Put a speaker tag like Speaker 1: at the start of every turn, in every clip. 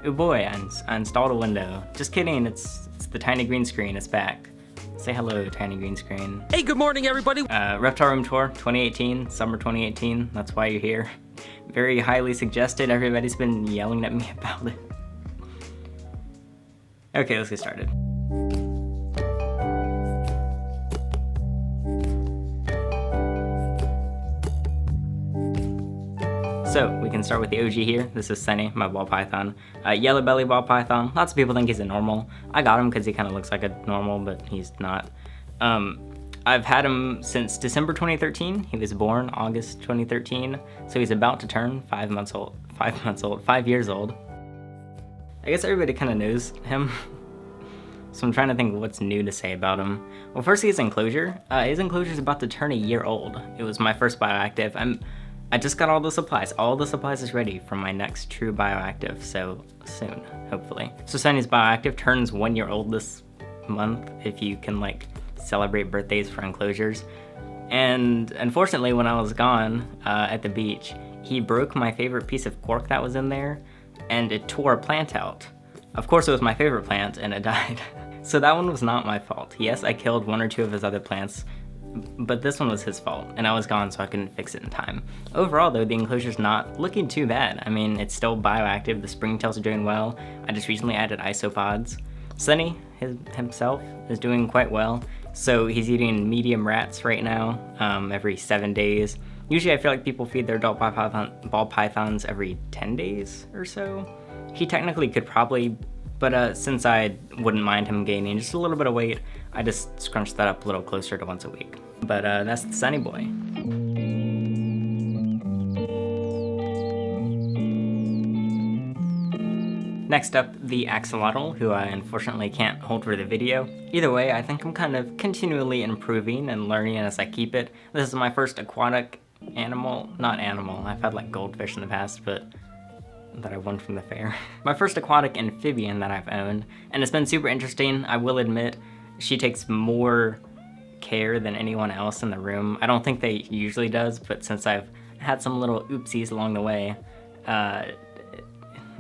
Speaker 1: Oh boy, I installed a window. Just kidding, it's the tiny green screen, it's back. Say hello, tiny green screen.
Speaker 2: Hey, good morning, everybody.
Speaker 1: Reptile Room Tour 2018, summer 2018, that's why you're here. Very highly suggested, everybody's been yelling at me about it. Okay, let's get started. So, we can start with the OG here. This is Sunny, my ball python. Yellow belly ball python. Lots of people think he's a normal. I got him because he kind of looks like a normal, but he's not. I've had him since December 2013. He was born August 2013, so he's about to turn 5 months old. 5 years old. I guess everybody kind of knows him. So I'm trying to think what's new to say about him. Well, first his enclosure. His enclosure is about to turn a year old. It was my first bioactive. I just got all the supplies. All the supplies is ready for my next true bioactive, so soon, hopefully. So Sunny's bioactive turns 1 year old this month, if you can like celebrate birthdays for enclosures. And unfortunately, when I was gone at the beach, he broke my favorite piece of cork that was in there, and it tore a plant out. Of course, it was my favorite plant, and it died. So that one was not my fault. Yes, I killed 1 or 2 of his other plants, but this one was his fault, and I was gone, so I couldn't fix it in time. Overall, though, the enclosure's not looking too bad. I mean, it's still bioactive, the springtails are doing well. I just recently added isopods. Sunny himself is doing quite well. So he's eating medium rats right now, every 7 days. Usually I feel like people feed their adult ball pythons every 10 days or so. He technically could probably, but since I wouldn't mind him gaining just a little bit of weight, I just scrunched that up a little closer to once a week. But that's the Sunny boy. Next up, the Axolotl, who I unfortunately can't hold for the video. Either way, I think I'm kind of continually improving and learning as I keep it. This is my first aquatic animal, not animal, I've had like goldfish in the past, but that I won from the fair. My first aquatic amphibian that I've owned, and it's been super interesting. I will admit, she takes more care than anyone else in the room. I don't think they usually does, but since I've had some little oopsies along the way,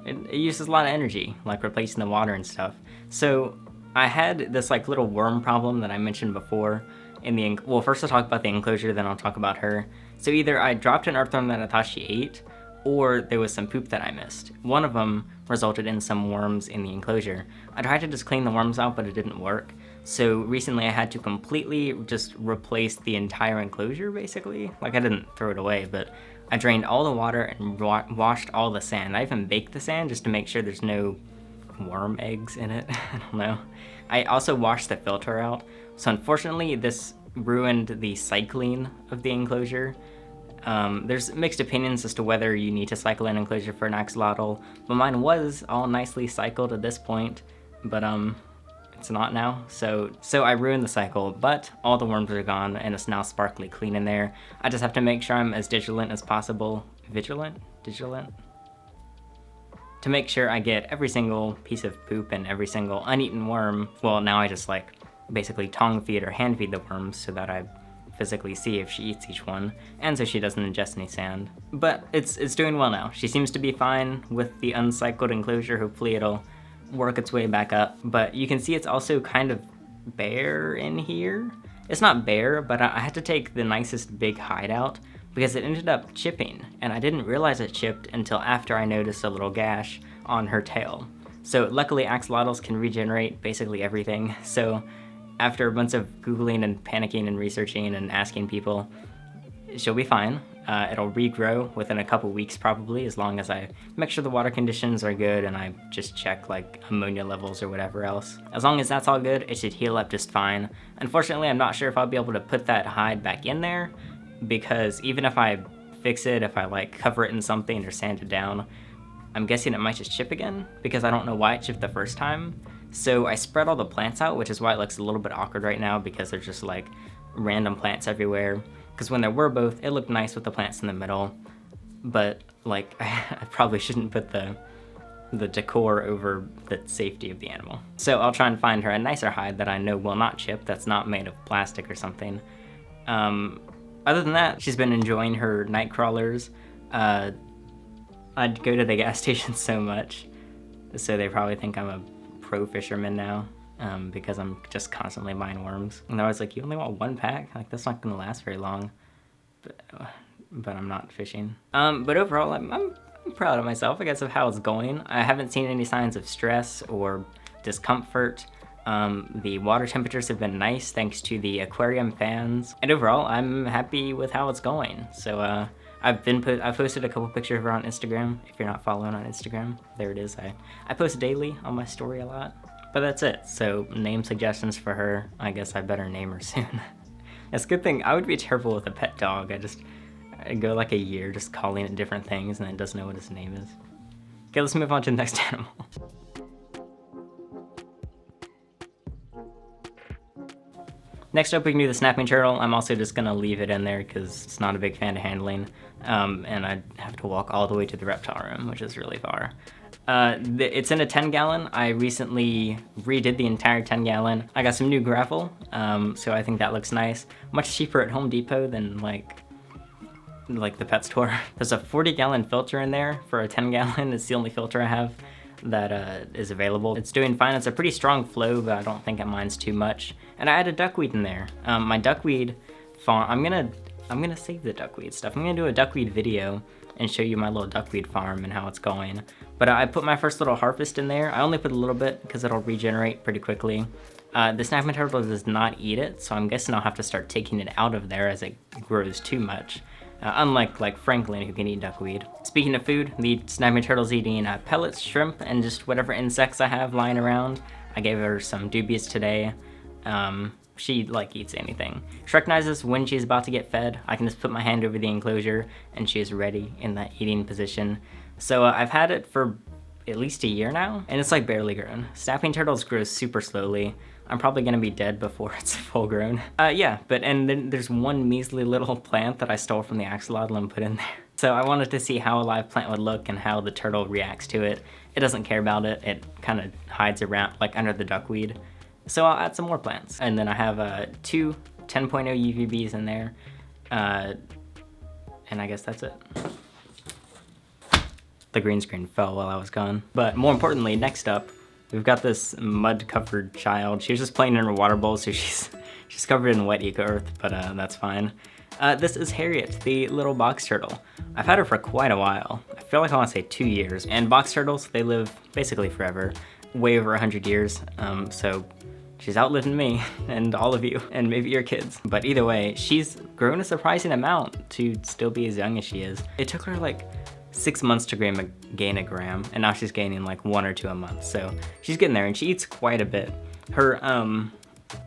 Speaker 1: it uses a lot of energy, like replacing the water and stuff. So I had this like little worm problem that I mentioned before in the, well, first I'll talk about the enclosure, then I'll talk about her. So either I dropped an earthworm that I thought she ate, or there was some poop that I missed. One of them resulted in some worms in the enclosure. I tried to just clean the worms out, but it didn't work. So recently I had to completely just replace the entire enclosure, basically. Like, I didn't throw it away, but I drained all the water and washed all the sand. I even baked the sand just to make sure there's no worm eggs in it. I don't know. I also washed the filter out. So unfortunately, this ruined the cycling of the enclosure. There's mixed opinions as to whether you need to cycle an enclosure for an axolotl, but mine was all nicely cycled at this point, but it's not now. So I ruined the cycle, but all the worms are gone and it's now sparkly clean in there. I just have to make sure I'm as vigilant as possible. Vigilant? To make sure I get every single piece of poop and every single uneaten worm. Well, now I just like basically tongue feed or hand feed the worms so that I physically see if she eats each one, and so she doesn't ingest any sand. But it's doing well now. She seems to be fine with the uncycled enclosure. Hopefully it'll work its way back up. But you can see it's also kind of bare in here. It's not bare, but I had to take the nicest big hide out because it ended up chipping, and I didn't realize it chipped until after I noticed a little gash on her tail. So luckily axolotls can regenerate basically everything. So after a bunch of Googling and panicking and researching and asking people, she'll be fine. It'll regrow within a couple weeks probably, as long as I make sure the water conditions are good and I just check like ammonia levels or whatever else. As long as that's all good, it should heal up just fine. Unfortunately, I'm not sure if I'll be able to put that hide back in there, because even if I fix it, if I like cover it in something or sand it down, I'm guessing it might just chip again, because I don't know why it chipped the first time. So I spread all the plants out, which is why it looks a little bit awkward right now, because there's just like random plants everywhere. Because when there were both, it looked nice with the plants in the middle, but like I probably shouldn't put the decor over the safety of the animal. So I'll try and find her a nicer hide that I know will not chip, that's not made of plastic or something. Other than that, she's been enjoying her night crawlers. I'd go to the gas station so much. so they probably think I'm a pro fisherman now, because I'm just constantly buying worms. And they're always like, you only want 1 pack? Like, that's not gonna last very long. But I'm not fishing. But overall, I'm proud of myself, I guess, of how it's going. I haven't seen any signs of stress or discomfort. The water temperatures have been nice thanks to the aquarium fans. And overall, I'm happy with how it's going. So I've posted a couple pictures of her on Instagram. If you're not following on Instagram, there it is. I post daily on my story a lot. But that's it. So name suggestions for her. I guess I better name her soon. It's a good thing. I would be terrible with a pet dog. I'd go like a year just calling it different things and it doesn't know what its name is. Okay, let's move on to the next animal. Next up, we can do the snapping turtle. I'm also just gonna leave it in there because it's not a big fan of handling. And I have to walk all the way to the reptile room, which is really far. It's in a 10-gallon. I recently redid the entire 10-gallon. I got some new gravel, so I think that looks nice. Much cheaper at Home Depot than like the pet store. There's a 40-gallon filter in there for a 10-gallon. It's the only filter I have that is available. It's doing fine. It's a pretty strong flow, but I don't think it minds too much. And I added duckweed in there. My duckweed farm, I'm gonna save the duckweed stuff. I'm gonna do a duckweed video and show you my little duckweed farm and how it's going. But I put my first little harvest in there. I only put a little bit because it'll regenerate pretty quickly. The snapping turtle does not eat it, so I'm guessing I'll have to start taking it out of there as it grows too much. Unlike like Franklin, who can eat duckweed. Speaking of food, the snapping turtle's eating pellets, shrimp, and just whatever insects I have lying around. I gave her some doobies today. She like eats anything. She recognizes when she's about to get fed. I can just put my hand over the enclosure and she is ready in that eating position. So I've had it for at least a year now, and it's like barely grown. Snapping turtles grow super slowly. I'm probably gonna be dead before it's full grown. Yeah, and then there's one measly little plant that I stole from the axolotl and put in there. So I wanted to see how a live plant would look and how the turtle reacts to it. It doesn't care about it. It kind of hides around, like under the duckweed. So I'll add some more plants. And then I have 2 10.0 UVBs in there. And I guess that's it. The green screen fell while I was gone. But more importantly, next up, we've got this mud-covered child. She was just playing in her water bowl, so she's covered in wet eco-earth, but that's fine. This is Harriet, the little box turtle. I've had her for quite a while. I feel like I want to say 2 years. And box turtles, they live basically forever, way over 100 years. So she's outlived me and all of you, and maybe your kids. But either way, she's grown a surprising amount to still be as young as she is. It took her like 6 months to gain a gram, and now she's gaining like 1 or 2 a month. So she's getting there, and she eats quite a bit. Her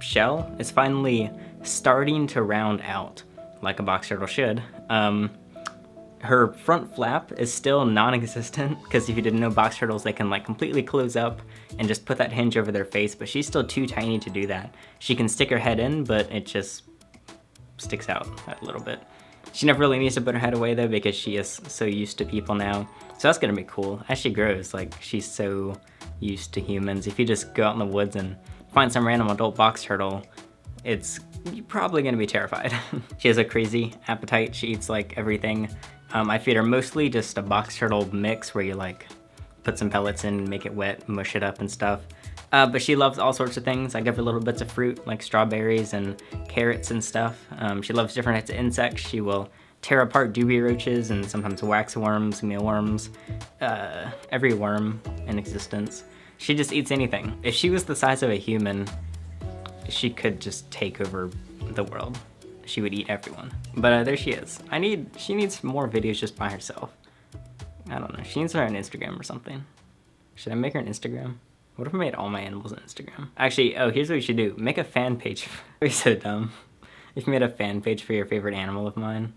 Speaker 1: shell is finally starting to round out, like a box turtle should. Her front flap is still non-existent, because if you didn't know, box turtles, they can like completely close up and just put that hinge over their face, but she's still too tiny to do that. She can stick her head in, but it just sticks out a little bit. She never really needs to put her head away though, because she is so used to people now. So that's gonna be cool. As she grows, like, she's so used to humans. If you just go out in the woods and find some random adult box turtle, you're probably gonna be terrified. She has a crazy appetite. She eats like everything. I feed her mostly just a box turtle mix where you like put some pellets in, make it wet, mush it up and stuff. But she loves all sorts of things. I give her little bits of fruit like strawberries and carrots and stuff. She loves different types of insects. She will tear apart dooby roaches and sometimes waxworms, mealworms, every worm in existence. She just eats anything. If she was the size of a human, she could just take over the world. She would eat everyone. But there she is. She needs more videos just by herself. I don't know. She needs her an Instagram or something. Should I make her an Instagram? What if I made all my animals on Instagram? Actually, here's what you should do. Make a fan page. We're so dumb. If you made a fan page for your favorite animal of mine,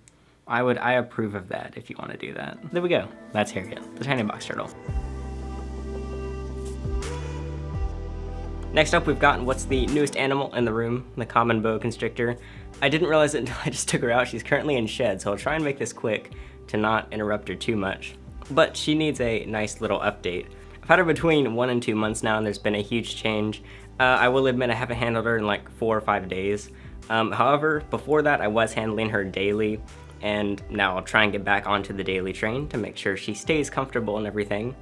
Speaker 1: I approve of that if you want to do that. There we go. That's Harriet, the tiny box turtle. Next up, we've got what's the newest animal in the room, the common boa constrictor. I didn't realize it until I just took her out. She's currently in shed, so I'll try and make this quick to not interrupt her too much. But she needs a nice little update. I've had her between 1 and 2 months now, and there's been a huge change. I will admit I haven't handled her in like 4 or 5 days. However, before that, I was handling her daily, and now I'll try and get back onto the daily train to make sure she stays comfortable and everything.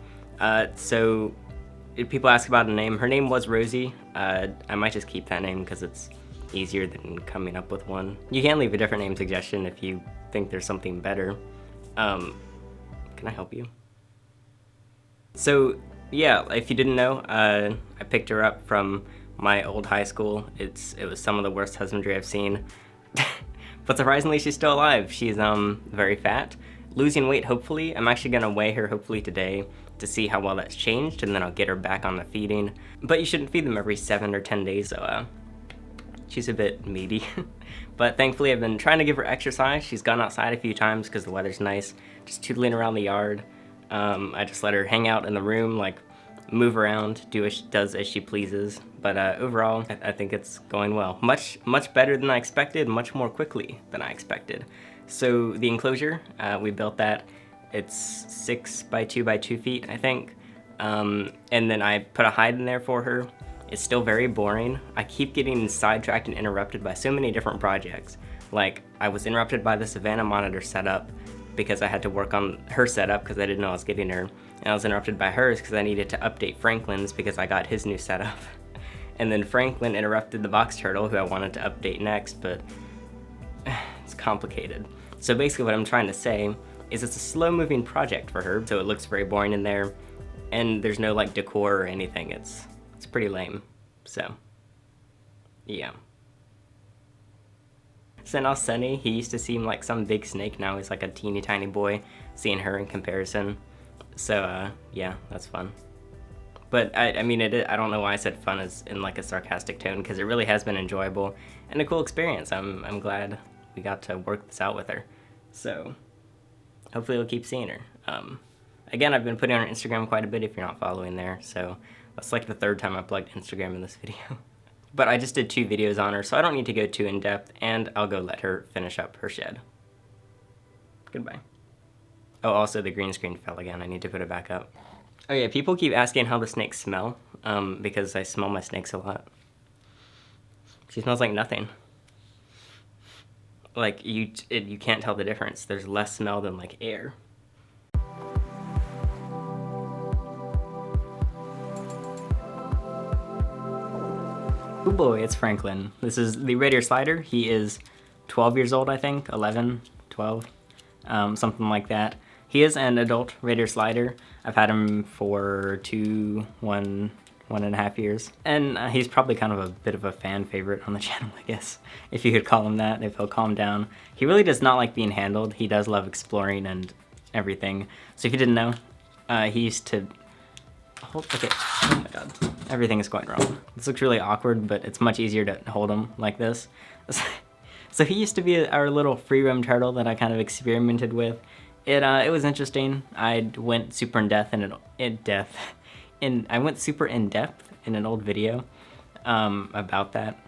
Speaker 1: So if people ask about a name, her name was Rosie. I might just keep that name because it's easier than coming up with one. You can leave a different name suggestion if you think there's something better. Can I help you? So yeah, if you didn't know, I picked her up from my old high school. It was some of the worst husbandry I've seen. But surprisingly, she's still alive. She's very fat, losing weight hopefully. I'm actually gonna weigh her hopefully today to see how well that's changed, and then I'll get her back on the feeding. But you shouldn't feed them every 7 or 10 days, so she's a bit meaty. But thankfully I've been trying to give her exercise. She's gone outside a few times because the weather's nice, just tootling around the yard. I just let her hang out in the room, like move around, do as she does as she pleases. But overall, I think it's going well. Much better than I expected, much more quickly than I expected. So the enclosure, we built that. It's 6 by 2 by 2 feet, I think. And then I put a hide in there for her. It's still very boring. I keep getting sidetracked and interrupted by so many different projects. Like, I was interrupted by the Savannah monitor setup because I had to work on her setup because I didn't know I was getting her. And I was interrupted by hers because I needed to update Franklin's because I got his new setup. And then Franklin interrupted the box turtle who I wanted to update next, but it's complicated. So basically what I'm trying to say is it's a slow-moving project for her, so it looks very boring in there, and there's no like decor or anything. It's pretty lame. So yeah. So now Sunny, he used to seem like some big snake, now he's like a teeny tiny boy, seeing her in comparison. So yeah, that's fun. But I mean, I don't know why I said fun as in like a sarcastic tone, because it really has been enjoyable and a cool experience. I'm glad we got to work this out with her. So hopefully we'll keep seeing her. Again, I've been putting her on Instagram quite a bit if you're not following there, so that's like the 3rd time I plugged Instagram in this video. But I just did 2 videos on her, so I don't need to go too in depth, and I'll go let her finish up her shed. Goodbye. Oh, also the green screen fell again. I need to put it back up. Oh yeah, people keep asking how the snakes smell, because I smell my snakes a lot. She smells like nothing. Like, you can't tell the difference. There's less smell than like air. Oh boy, it's Franklin. This is the reindeer slider. He is 12 years old, I think, 11, 12, something like that. He is an adult reindeer slider. I've had him for 1.5 years. And he's probably kind of a bit of a fan favorite on the channel, I guess, if you could call him that, if he'll calm down. He really does not like being handled. He does love exploring and everything. So if you didn't know, he used to... Okay, oh my god, everything is going wrong. This looks really awkward, but it's much easier to hold him like this. So he used to be our little free roam turtle that I kind of experimented with. It was interesting. I went super in depth in an old video about that,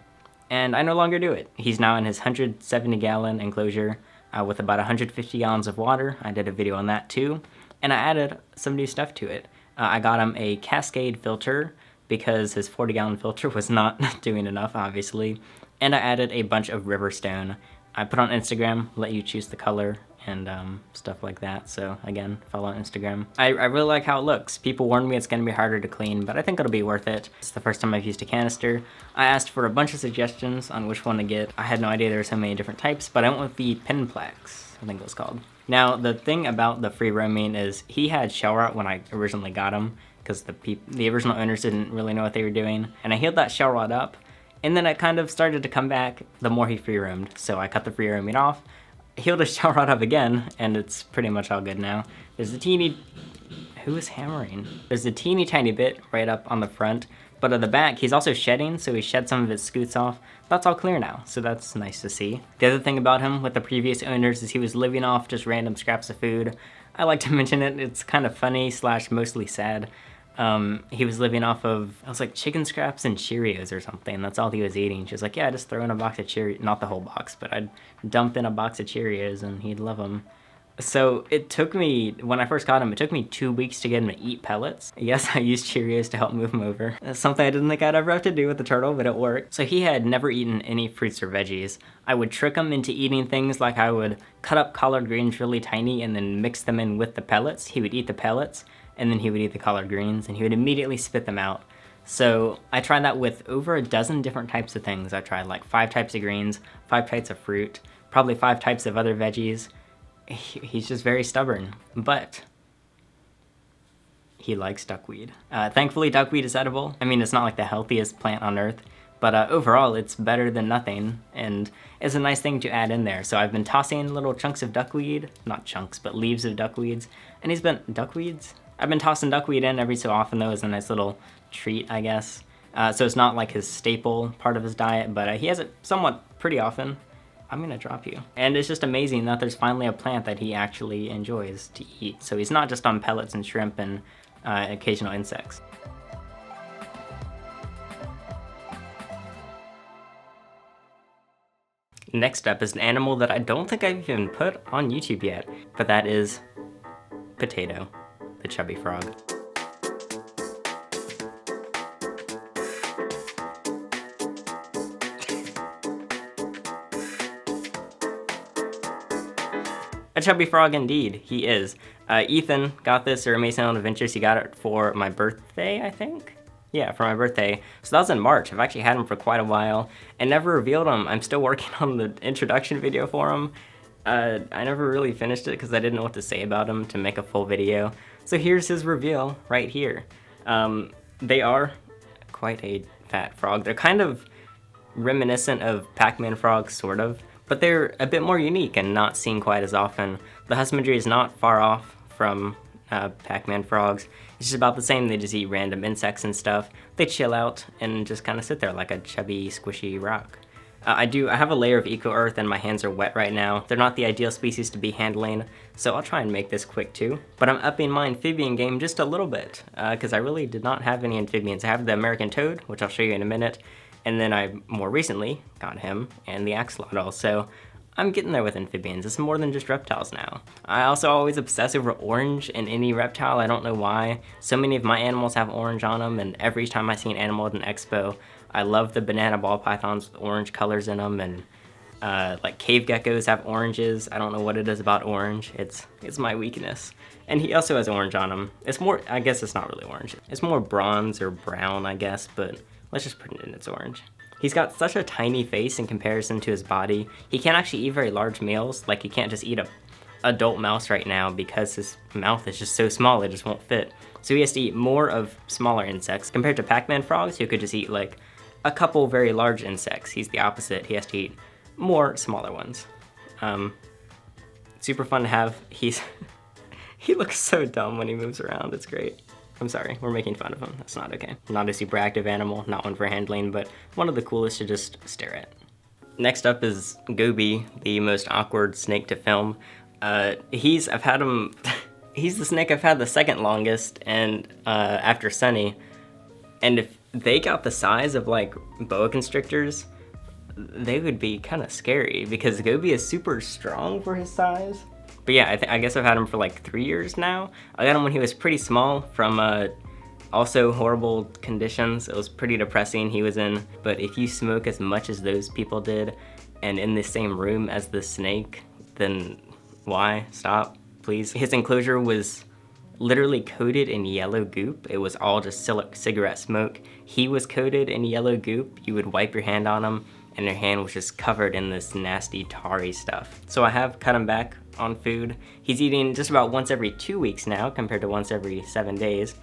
Speaker 1: and I no longer do it. He's now in his 170-gallon enclosure with about 150 gallons of water. I did a video on that too, and I added some new stuff to it. I got him a Cascade filter because his 40-gallon filter was not doing enough, obviously. And I added a bunch of river stone. I put on Instagram, let you choose the color and stuff like that. So again, follow on Instagram. I really like how it looks. People warned me it's gonna be harder to clean, but I think it'll be worth it. It's the first time I've used a canister. I asked for a bunch of suggestions on which one to get. I had no idea there were so many different types, but I went with the Pinplex, I think it was called. Now, the thing about the free roaming is he had shell rot when I originally got him because the original owners didn't really know what they were doing. And I healed that shell rot up, and then it kind of started to come back the more he free roamed. So I cut the free roaming off, healed his shell rot up again, and it's pretty much all good now. There's a teeny... Who is hammering? There's a teeny tiny bit right up on the front, but at the back, he's also shedding, so he shed some of his scoots off. That's all clear now, so that's nice to see. The other thing about him with the previous owners is he was living off just random scraps of food. I like to mention it, it's kind of funny / mostly sad. He was living off of, I was like, chicken scraps and Cheerios or something. That's all he was eating. She was like, yeah, just throw in a box of Cheerios, not the whole box, but I'd dump in a box of Cheerios and he'd love them. So it took me, when I first got him, it took me 2 weeks to get him to eat pellets. Yes, I used Cheerios to help move him over. That's something I didn't think I'd ever have to do with the turtle, but it worked. So he had never eaten any fruits or veggies. I would trick him into eating things like I would cut up collard greens really tiny and then mix them in with the pellets. He would eat the pellets, and then he would eat the collard greens, and he would immediately spit them out. So I tried that with over a dozen different types of things. I tried like 5 types of greens, 5 types of fruit, probably 5 types of other veggies. He's just very stubborn, but he likes duckweed. Thankfully, duckweed is edible. I mean, it's not like the healthiest plant on earth, but overall, it's better than nothing, and it's a nice thing to add in there. So I've been tossing little chunks of duckweed, not chunks, but leaves of duckweeds, and he's been, duckweeds? I've been tossing duckweed in every so often, though, as a nice little treat, I guess. So it's not like his staple part of his diet, but he has it somewhat pretty often. I'm gonna drop you. And it's just amazing that there's finally a plant that he actually enjoys to eat. So he's not just on pellets and shrimp and occasional insects. Next up is an animal that I don't think I've even put on YouTube yet, but that is Potato, the chubby frog. A chubby frog indeed, he is. Ethan got this, or Amazing Little Adventures. He got it for my birthday, I think? Yeah, for my birthday. So that was in March. I've actually had him for quite a while and never revealed him. I'm still working on the introduction video for him. I never really finished it because I didn't know what to say about him to make a full video. So here's his reveal right here. They are quite a fat frog. They're kind of reminiscent of Pac-Man frogs, sort of, but they're a bit more unique and not seen quite as often. The husbandry is not far off from Pac-Man frogs. It's just about the same. They just eat random insects and stuff. They chill out and just kind of sit there like a chubby, squishy rock. I have a layer of eco-earth and my hands are wet right now. They're not the ideal species to be handling, so I'll try and make this quick too. But I'm upping my amphibian game just a little bit, because I really did not have any amphibians. I have the American toad, which I'll show you in a minute, and then I more recently got him and the axolotl. So I'm getting there with amphibians. It's more than just reptiles now. I also always obsess over orange in any reptile. I don't know why. So many of my animals have orange on them, and every time I see an animal at an expo, I love the banana ball pythons with orange colors in them, and like cave geckos have oranges. I don't know what it is about orange. It's my weakness. And he also has orange on him. It's more, I guess it's not really orange. It's more bronze or brown, I guess, but let's just pretend it's orange. He's got such a tiny face in comparison to his body. He can't actually eat very large meals. Like, he can't just eat a adult mouse right now because his mouth is just so small it just won't fit. So he has to eat more of smaller insects. Compared to Pac-Man frogs, who could just eat like a couple very large insects. He's the opposite. He has to eat more smaller ones. Super fun to have. He looks so dumb when he moves around. It's great. I'm sorry, we're making fun of him. That's not okay. Not a super active animal, not one for handling, but one of the coolest to just stare at. Next up is Gobi, the most awkward snake to film. He's the snake I've had the second longest, and after Sunny. And if they got the size of like boa constrictors, they would be kind of scary because Gobi is super strong for his size. But yeah, I guess I've had him for like 3 years now. I got him when he was pretty small from also horrible conditions. It was pretty depressing he was in. But if you smoke as much as those people did and in the same room as the snake, then why? Stop, please. His enclosure was literally coated in yellow goop. It was all just cigarette smoke. He was coated in yellow goop. You would wipe your hand on him and your hand was just covered in this nasty tarry stuff. So I have cut him back on food. He's eating just about once every 2 weeks now compared to once every 7 days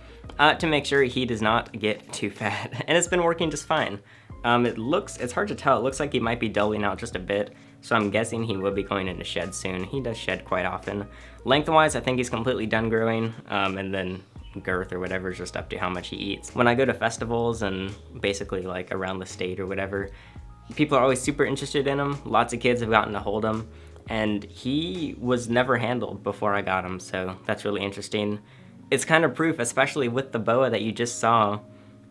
Speaker 1: to make sure he does not get too fat. And it's been working just fine. It's hard to tell. It looks like he might be dulling out just a bit. So I'm guessing he will be going into shed soon. He does shed quite often. Lengthwise, I think he's completely done growing. And then girth or whatever is just up to how much he eats. When I go to festivals and basically like around the state or whatever, people are always super interested in him. Lots of kids have gotten to hold him. And he was never handled before I got him, so that's really interesting. It's kind of proof, especially with the boa that you just saw,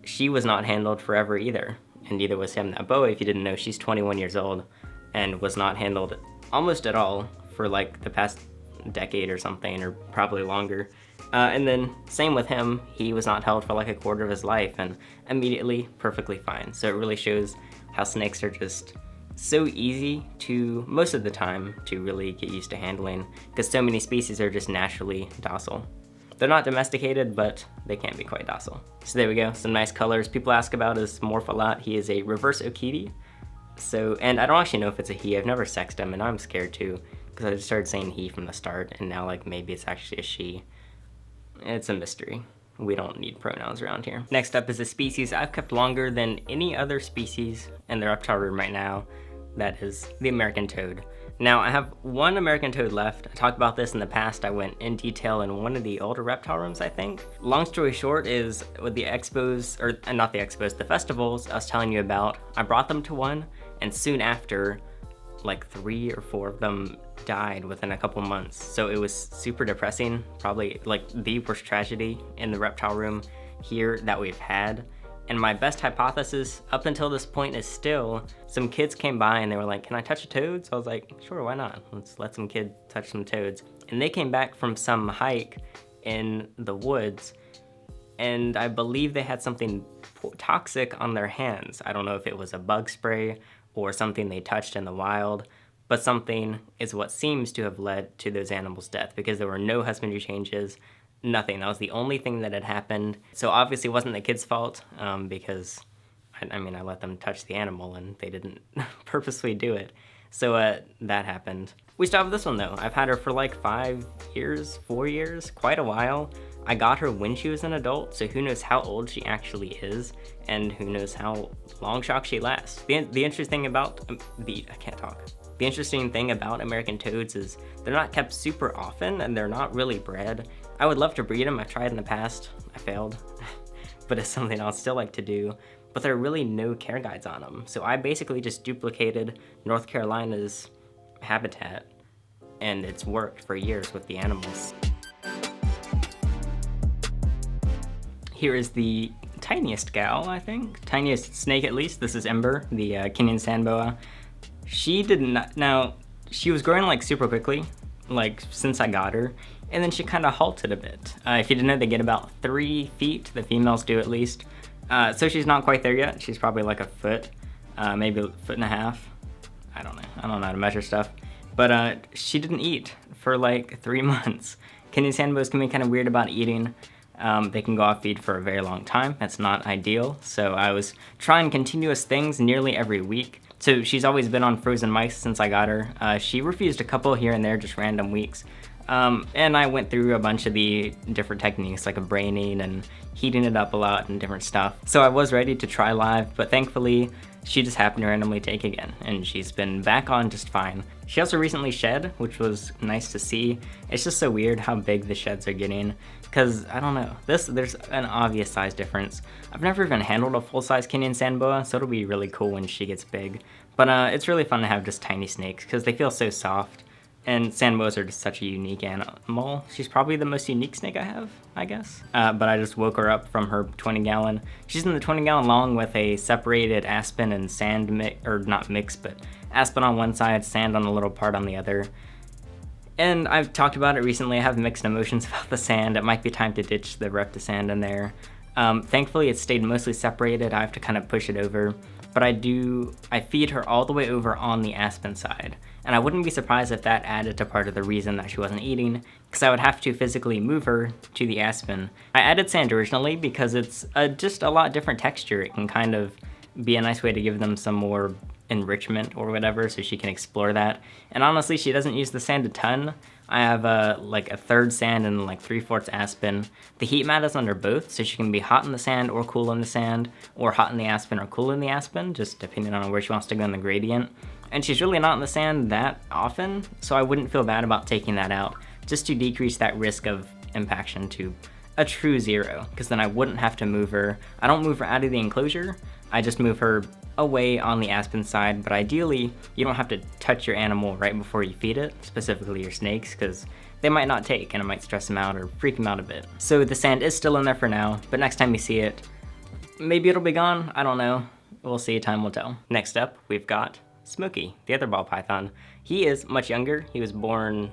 Speaker 1: she was not handled forever either, and neither was him. That boa, if you didn't know, she's 21 years old and was not handled almost at all for like the past decade or something, or probably longer. And then same with him, he was not held for like a quarter of his life and immediately perfectly fine. So it really shows how snakes are just so easy to, most of the time, to really get used to handling because so many species are just naturally docile. They're not domesticated, but they can be quite docile. So there we go, some nice colors. People ask about is Morph a lot. He is a reverse Okiti. So, and I don't actually know if it's a he. I've never sexed him, and I'm scared too, because I just started saying he from the start, and now like maybe it's actually a she. It's a mystery. We don't need pronouns around here. Next up is a species I've kept longer than any other species in the reptile room right now. That is the American toad. Now I have one American toad left. I talked about this in the past. I went in detail in one of the older reptile rooms, I think. Long story short is with the expos, or not the expos, the festivals I was telling you about, I brought them to one, and soon after, like 3 or 4 of them died within a couple months. So it was super depressing, probably like the worst tragedy in the reptile room here that we've had. And my best hypothesis up until this point is still, some kids came by and they were like, can I touch a toad? So I was like, sure, why not? Let's let some kid touch some toads. And they came back from some hike in the woods, and I believe they had something toxic on their hands. I don't know if it was a bug spray or something they touched in the wild, but something is what seems to have led to those animals' death, because there were no husbandry changes, nothing. That was the only thing that had happened. So obviously it wasn't the kids' fault, because I mean, I let them touch the animal and they didn't purposely do it. So that happened. We still have this one though. I've had her for like 5 years, 4 years, quite a while. I got her when she was an adult, so who knows how old she actually is, and who knows how long shock she lasts. The interesting thing about the interesting thing about American toads is they're not kept super often, and they're not really bred. I would love to breed them. I've tried in the past. I failed, but it's something I'll still like to do. But there are really no care guides on them, so I basically just duplicated North Carolina's habitat, and it's worked for years with the animals. Here is the tiniest gal, I think. Tiniest snake, at least. This is Ember, the Kenyan sand boa. She did not, now, she was growing like super quickly, like since I got her, and then she kind of halted a bit. If you didn't know, they get about 3 feet, the females do at least. So she's not quite there yet. She's probably like a foot, maybe 1.5 feet. I don't know. I don't know how to measure stuff. But she didn't eat for like 3 months. Kenyan sand boas can be kind of weird about eating. They can go off feed for a very long time. That's not ideal. So I was trying continuous things nearly every week. So she's always been on frozen mice since I got her. She refused a couple here and there, just random weeks. And I went through a bunch of the different techniques, like a braining and heating it up a lot and different stuff. So I was ready to try live, but thankfully she just happened to randomly take again, and she's been back on just fine. She also recently shed, which was nice to see. It's just so weird how big the sheds are getting, because I don't know, there's an obvious size difference. I've never even handled a full-size Kenyan sand boa, so it'll be really cool when she gets big. But it's really fun to have just tiny snakes, because they feel so soft. And sand boas are just such a unique animal. She's probably the most unique snake I have, I guess. But I just woke her up from her 20-gallon. She's in the 20-gallon long with a separated aspen and sand mix, or not mix, but aspen on one side, sand on a little part on the other. And I've talked about it recently. I have mixed emotions about the sand. It might be time to ditch the reptisand in there. Thankfully, it stayed mostly separated. I have to kind of push it over. But I feed her all the way over on the aspen side. And I wouldn't be surprised if that added to part of the reason that she wasn't eating, because I would have to physically move her to the aspen. I added sand originally because it's just a lot different texture. It can kind of be a nice way to give them some more enrichment or whatever, so she can explore that. And honestly, she doesn't use the sand a ton. I have like a third sand and like 3/4 aspen. The heat mat is under both, so she can be hot in the sand or cool in the sand, or hot in the aspen or cool in the aspen, just depending on where she wants to go in the gradient. And she's really not in the sand that often, so I wouldn't feel bad about taking that out, just to decrease that risk of impaction to a true 0, because then I wouldn't have to move her. I don't move her out of the enclosure, I just move her away on the aspen side, but ideally, you don't have to touch your animal right before you feed it, specifically your snakes, because they might not take and it might stress them out or freak them out a bit. So the sand is still in there for now, but next time you see it, maybe it'll be gone, I don't know. We'll see, time will tell. Next up, we've got Smokey, the other ball python. He is much younger. He was born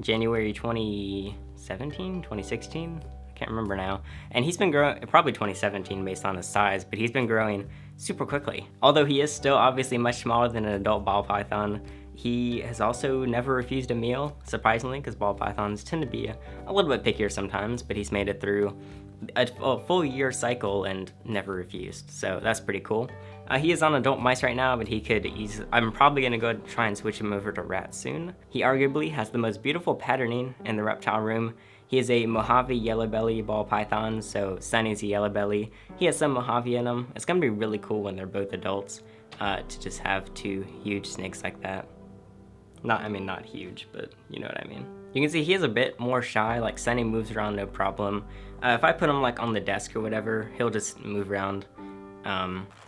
Speaker 1: January 2017, 2016? I can't remember now. And he's been growing, probably 2017 based on his size, but he's been growing super quickly. Although he is still obviously much smaller than an adult ball python, He has also never refused a meal, surprisingly, because ball pythons tend to be a little bit pickier sometimes, but he's made it through a full year cycle and never refused, so that's pretty cool. He is on adult mice right now, but I'm probably going to go try and switch him over to rats soon. He arguably has the most beautiful patterning in the reptile room. He is a Mojave yellow belly ball python, so Sunny's a yellow belly. He has some Mojave in him. It's going to be really cool when they're both adults to just have two huge snakes like that. Not huge, but you know what I mean. You can see he is a bit more shy, like Sunny moves around no problem. If I put him like on the desk or whatever, he'll just move around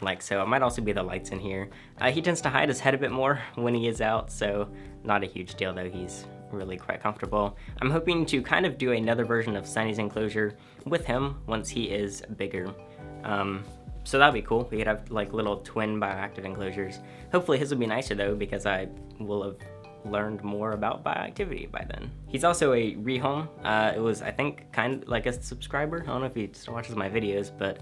Speaker 1: like so. It might also be the lights in here. He tends to hide his head a bit more when he is out, so not a huge deal though. He's really quite comfortable. I'm hoping to kind of do another version of Sunny's enclosure with him once he is bigger. So that'd be cool. We could have like little twin bioactive enclosures. Hopefully his will be nicer though, because I will have learned more about bioactivity by then. He's also a rehome. It was, I think, kind of like a subscriber. I don't know if he still watches my videos, but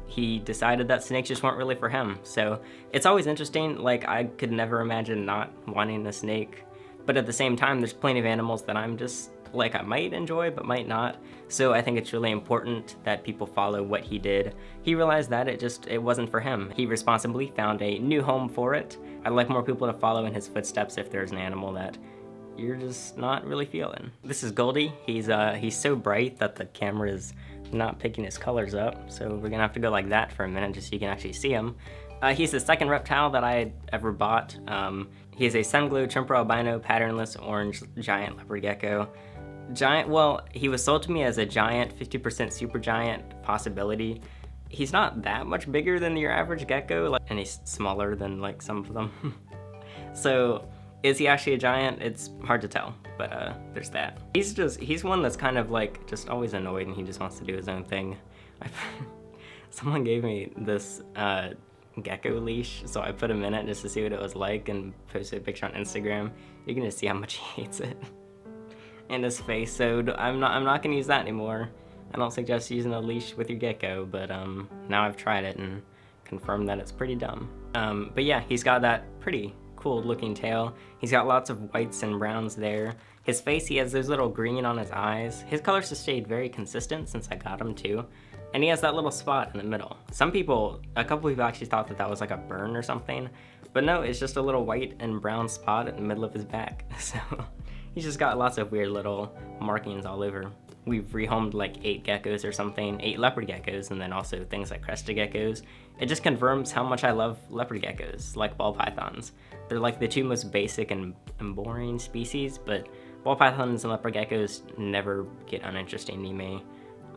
Speaker 1: he decided that snakes just weren't really for him. So it's always interesting. Like, I could never imagine not wanting a snake, but at the same time, there's plenty of animals that I'm just like, I might enjoy but might not. So I think it's really important that people follow what he did. He realized that it wasn't for him. He responsibly found a new home for it. I'd like more people to follow in his footsteps if there's an animal that you're just not really feeling. This is Goldie. He's so bright that the camera is not picking his colors up, so we're gonna have to go like that for a minute just so you can actually see him. He's the second reptile that I had ever bought. He is a sunglow temporal albino patternless orange giant leopard gecko. Well, he was sold to me as a giant, 50% super giant possibility. He's not that much bigger than your average gecko, and he's smaller than like some of them. So is he actually a giant? It's hard to tell, but there's that. He's one that's kind of like just always annoyed and he just wants to do his own thing. Someone gave me this gecko leash, so I put him in it just to see what it was like and posted a picture on Instagram. You can just see how much he hates it. And his face, so I'm not gonna use that anymore. I don't suggest using a leash with your gecko, but now I've tried it and confirmed that it's pretty dumb. But yeah, he's got that pretty cool looking tail. He's got lots of whites and browns there. His face, he has those little green on his eyes. His colors have stayed very consistent since I got him too. And he has that little spot in the middle. A couple people actually thought that was like a burn or something, but no, it's just a little white and brown spot in the middle of his back. So he's just got lots of weird little markings all over. We've rehomed like 8 geckos or something, 8 leopard geckos, and then also things like crested geckos. It just confirms how much I love leopard geckos, like ball pythons. They're like the two most basic and boring species, but ball pythons and leopard geckos never get uninteresting to me.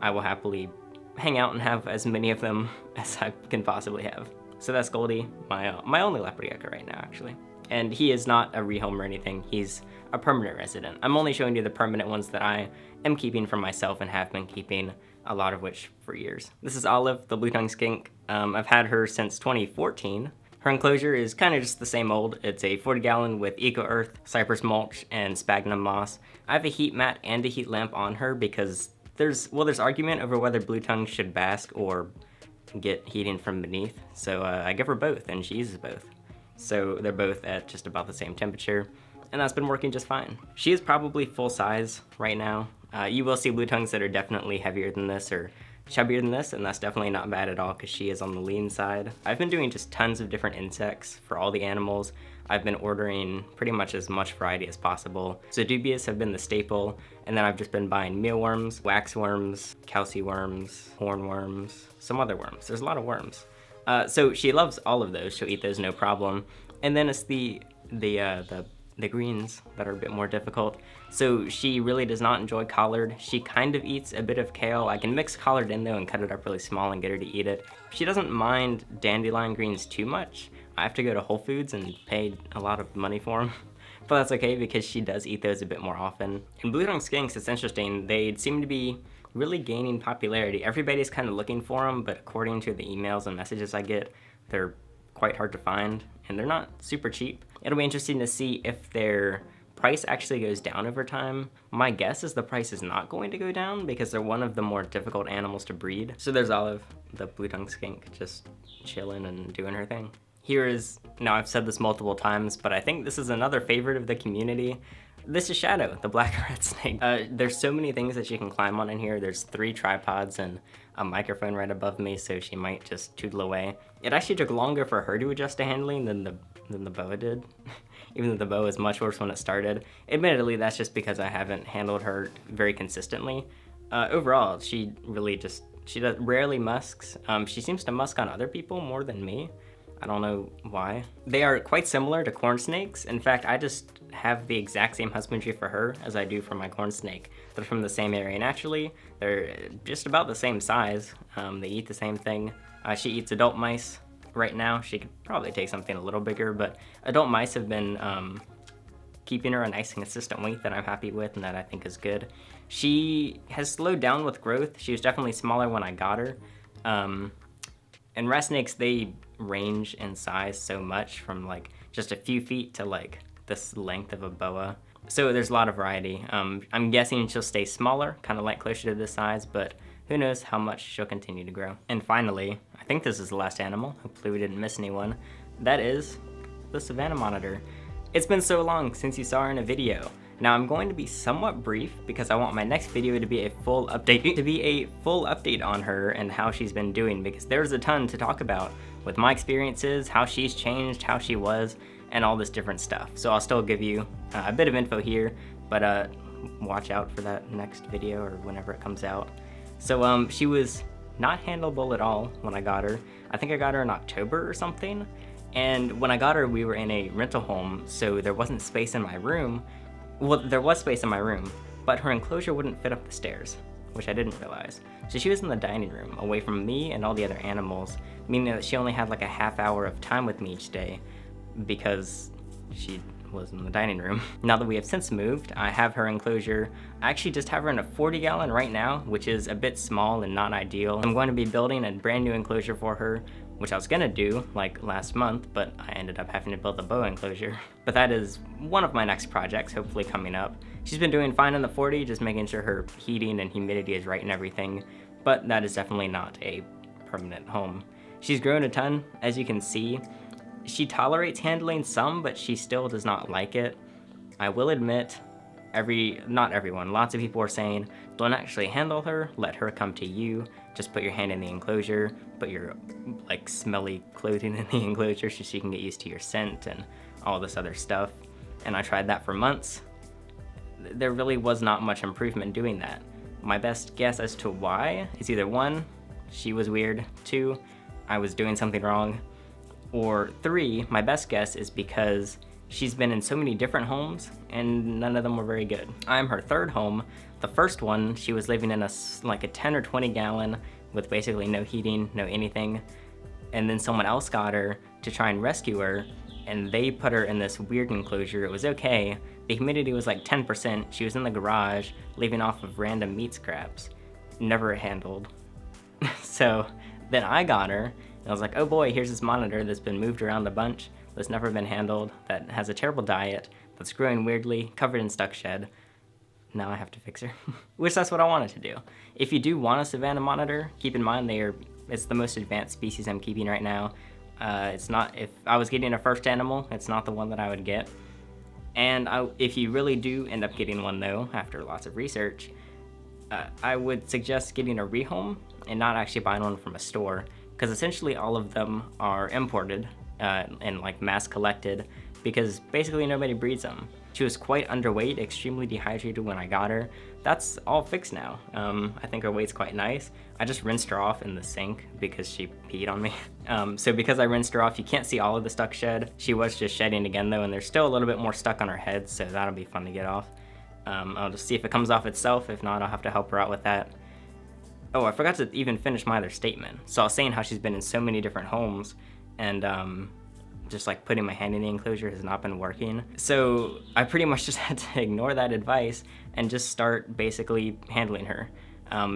Speaker 1: I will happily hang out and have as many of them as I can possibly have. So that's Goldie, my only leopard gecko right now, actually. And he is not a rehome or anything. He's a permanent resident. I'm only showing you the permanent ones that I am keeping for myself and have been keeping, a lot of which for years. This is Olive, the blue-tongued skink. I've had her since 2014. Her enclosure is kind of just the same old. It's a 40-gallon with eco earth, cypress mulch, and sphagnum moss. I have a heat mat and a heat lamp on her because there's argument over whether blue tongues should bask or get heating from beneath. So I give her both and she uses both. So they're both at just about the same temperature, and that's been working just fine. She is probably full size right now. You will see blue tongues that are definitely heavier than this or chubbier than this, and that's definitely not bad at all because she is on the lean side. I've been doing just tons of different insects for all the animals. I've been ordering pretty much as much variety as possible. So dubious have been the staple, and then I've just been buying mealworms, waxworms, calci worms, hornworms, some other worms. There's a lot of worms. So she loves all of those. She'll eat those no problem. And then it's the greens that are a bit more difficult. So she really does not enjoy collard. She kind of eats a bit of kale. I can mix collard in though and cut it up really small and get her to eat it. She doesn't mind dandelion greens too much. I have to go to Whole Foods and pay a lot of money for them. But that's okay because she does eat those a bit more often. In blue-tongued skinks, it's interesting. They seem to be really gaining popularity. Everybody's kind of looking for them, but according to the emails and messages I get, they're quite hard to find, and they're not super cheap. It'll be interesting to see if their price actually goes down over time. My guess is the price is not going to go down because they're one of the more difficult animals to breed. So there's Olive, the blue-tongued skink, just chilling and doing her thing. here is, now I've said this multiple times, but I think this is another favorite of the community. This is Shadow, the black red snake. There's so many things that she can climb on in here. There's 3 tripods and a microphone right above me, so she might just tootle away. It actually took longer for her to adjust to handling than the boa did, even though the boa is much worse when it started. Admittedly, that's just because I haven't handled her very consistently. Overall, she really just, rarely musks. She seems to musk on other people more than me. I don't know why. They are quite similar to corn snakes. In fact, I just have the exact same husbandry for her as I do for my corn snake. They're from the same area, and actually, they're just about the same size. They eat the same thing. She eats adult mice right now. She could probably take something a little bigger, but adult mice have been keeping her a nice and consistent weight that I'm happy with and that I think is good. She has slowed down with growth. She was definitely smaller when I got her. And rat snakes, they range in size so much from like just a few feet to like this length of a boa. So there's a lot of variety. I'm guessing she'll stay smaller, kind of like closer to this size, but who knows how much she'll continue to grow. And finally, I think this is the last animal. Hopefully we didn't miss anyone. That is the Savannah monitor. It's been so long since you saw her in a video. Now I'm going to be somewhat brief because I want my next video to be a full update on her and how she's been doing, because there's a ton to talk about with my experiences, how she's changed, how she was, and all this different stuff. So I'll still give you a bit of info here, but watch out for that next video or whenever it comes out. So she was not handleable at all when I got her. I think I got her in October or something. And when I got her, we were in a rental home, so there wasn't space in my room. Well, there was space in my room, but her enclosure wouldn't fit up the stairs, which I didn't realize. So she was in the dining room, away from me and all the other animals, meaning that she only had like a half hour of time with me each day because she was in the dining room. Now that we have since moved, I have her enclosure. I actually just have her in a 40-gallon right now, which is a bit small and not ideal. I'm going to be building a brand new enclosure for her, which I was gonna do like last month, but I ended up having to build a boa enclosure. But that is one of my next projects, hopefully coming up. She's been doing fine in the 40, just making sure her heating and humidity is right and everything, but that is definitely not a permanent home. She's grown a ton, as you can see. She tolerates handling some, but she still does not like it. I will admit, not everyone, lots of people are saying, don't actually handle her, let her come to you. Just put your hand in the enclosure, put your like smelly clothing in the enclosure so she can get used to your scent and all this other stuff. And I tried that for months. There really was not much improvement doing that. My best guess as to why is either 1, she was weird, 2, I was doing something wrong, or 3, my best guess is because she's been in so many different homes and none of them were very good. I'm her 3rd home. The first one, she was living in like a 10 or 20 gallon with basically no heating, no anything. And then someone else got her to try and rescue her, and they put her in this weird enclosure. It was okay. The humidity was like 10%. She was in the garage, living off of random meat scraps. Never handled. So then I got her, and I was like, oh boy, here's this monitor that's been moved around a bunch, that's never been handled, that has a terrible diet, that's growing weirdly, covered in stuck shed. Now I have to fix her. Which that's what I wanted to do. If you do want a Savannah monitor, keep in mind it's the most advanced species I'm keeping right now. It's not, if I was getting a first animal, it's not the one that I would get. And if you really do end up getting one though, after lots of research, I would suggest getting a rehome and not actually buying one from a store, because essentially all of them are imported and like mass collected, because basically nobody breeds them. She was quite underweight, extremely dehydrated when I got her. That's all fixed now. I think her weight's quite nice. I just rinsed her off in the sink because she peed on me. So because I rinsed her off, you can't see all of the stuck shed. She was just shedding again though, and there's still a little bit more stuck on her head, so that'll be fun to get off. I'll just see if it comes off itself. If not, I'll have to help her out with that. Oh, I forgot to even finish my other statement. So I was saying how she's been in so many different homes, and just like putting my hand in the enclosure has not been working. So I pretty much just had to ignore that advice and just start basically handling her.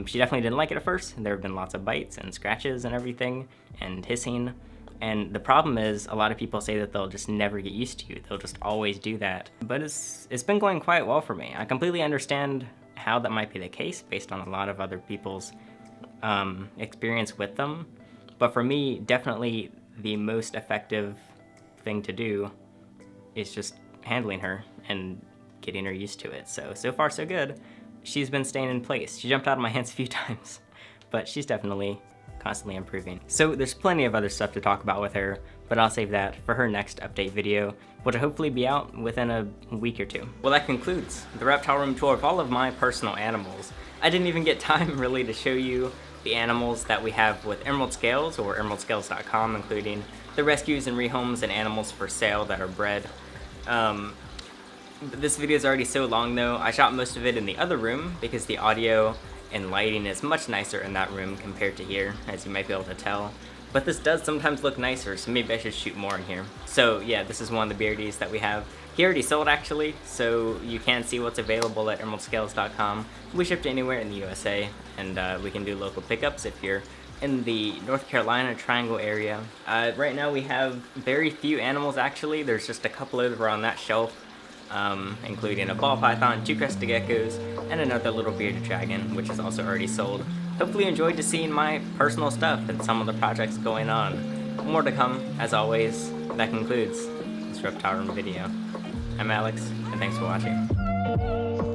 Speaker 1: She definitely didn't like it at first. There have been lots of bites and scratches and everything and hissing. And the problem is a lot of people say that they'll just never get used to you. They'll just always do that. But it's been going quite well for me. I completely understand how that might be the case based on a lot of other people's experience with them. But for me, definitely the most effective thing to do is just handling her and getting her used to it. So far so good. She's been staying in place. She jumped out of my hands a few times, but she's definitely constantly improving. So there's plenty of other stuff to talk about with her, but I'll save that for her next update video, which will hopefully be out within a week or two. Well, that concludes the reptile room tour of all of my personal animals. I didn't even get time really to show you the animals that we have with Emerald Scales or emeraldscales.com, including the rescues and rehomes and animals for sale that are bred. This video is already so long though. I shot most of it in the other room because the audio and lighting is much nicer in that room compared to here, as you might be able to tell. But this does sometimes look nicer, so maybe I should shoot more in here. So yeah, this is one of the beardies that we have. He already sold actually, so you can see what's available at emeraldscales.com. We ship to anywhere in the USA, and we can do local pickups if you're in the North Carolina Triangle area. Right now we have very few animals actually. There's just a couple over on that shelf, including a ball python, 2 crested geckos, and another little bearded dragon, which is also already sold. Hopefully you enjoyed just seeing my personal stuff and some of the projects going on. More to come, as always. That concludes this reptile room video. I'm Alex, and thanks for watching.